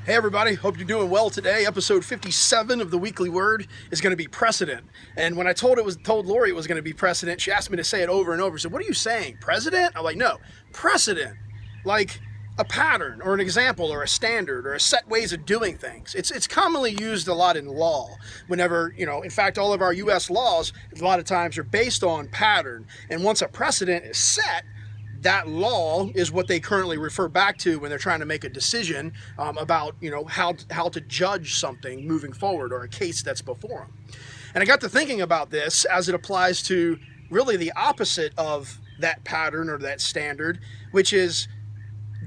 Hey everybody, hope you're doing well today. Episode 57 of the Weekly Word is going to be precedent. And when I told Lori it was going to be precedent, she asked me to say it over and over. She said, "What are you saying? President?" I'm like, "No, precedent. Like a pattern or an example or a standard or a set ways of doing things." It's commonly used a lot in law. Whenever, in fact, all of our US laws a lot of times are based on pattern. And once a precedent is set, that law is what they currently refer back to when they're trying to make a decision about, how to judge something moving forward or a case that's before them. And I got to thinking about this as it applies to really the opposite of that pattern or that standard, which is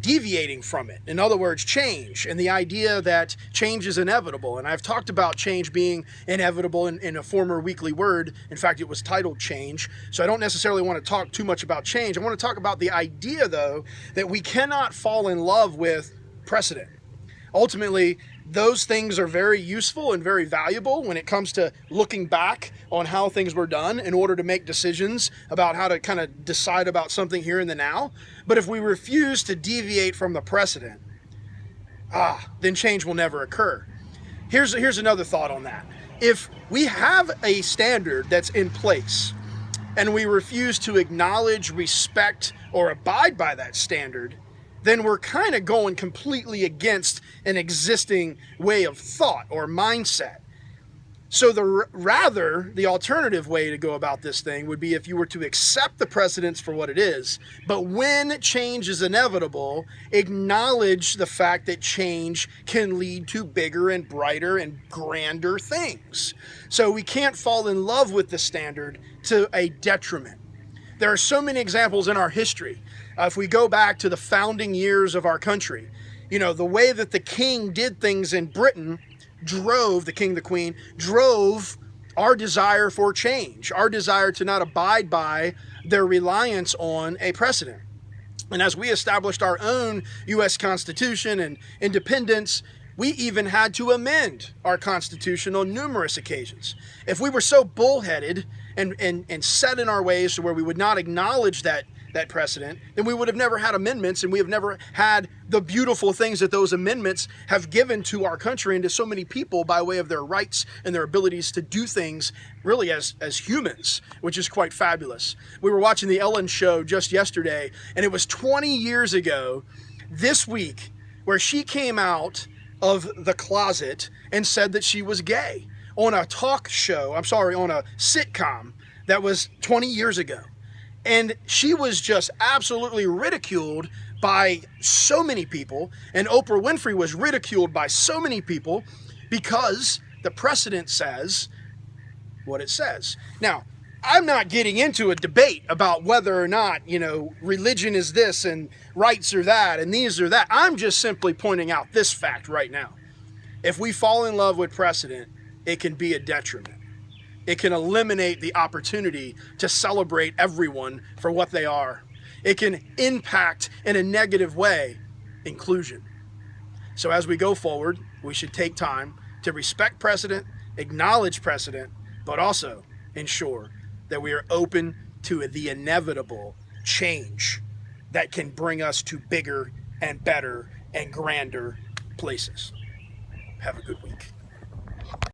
deviating from it. In other words, change, and the idea that change is inevitable. And I've talked about change being inevitable in a former Weekly Word. In fact, it was titled Change. So I don't necessarily want to talk too much about change. I want to talk about the idea, though, that we cannot fall in love with precedent. Ultimately, those things are very useful and very valuable when it comes to looking back on how things were done in order to make decisions about how to kind of decide about something here in the now. But if we refuse to deviate from the precedent, then change will never occur. Here's another thought on that. If we have a standard that's in place and we refuse to acknowledge, respect, or abide by that standard, then we're kind of going completely against an existing way of thought or mindset. So the alternative way to go about this thing would be if you were to accept the precedents for what it is, but when change is inevitable, acknowledge the fact that change can lead to bigger and brighter and grander things. So we can't fall in love with the standard to a detriment. There are so many examples in our history. If we go back to the founding years of our country, the way that the king did things in Britain the king, the queen, drove our desire for change, our desire to not abide by their reliance on a precedent. And as we established our own U.S. Constitution and independence, we even had to amend our Constitution on numerous occasions. If we were so bullheaded and set in our ways to where we would not acknowledge that precedent, then we would have never had amendments, and we have never had the beautiful things that those amendments have given to our country and to so many people by way of their rights and their abilities to do things really as humans, which is quite fabulous. We were watching the Ellen show just yesterday, and it was 20 years ago this week where she came out of the closet and said that she was gay on a on a sitcom that was 20 years ago. And she was just absolutely ridiculed by so many people, and Oprah Winfrey was ridiculed by so many people because the precedent says what it says. Now, I'm not getting into a debate about whether or not, religion is this and rights are that and these are that. I'm just simply pointing out this fact right now. If we fall in love with precedent, it can be a detriment. It can eliminate the opportunity to celebrate everyone for what they are. It can impact in a negative way inclusion. So as we go forward, we should take time to respect precedent, acknowledge precedent, but also ensure that we are open to the inevitable change that can bring us to bigger and better and grander places. Have a good week.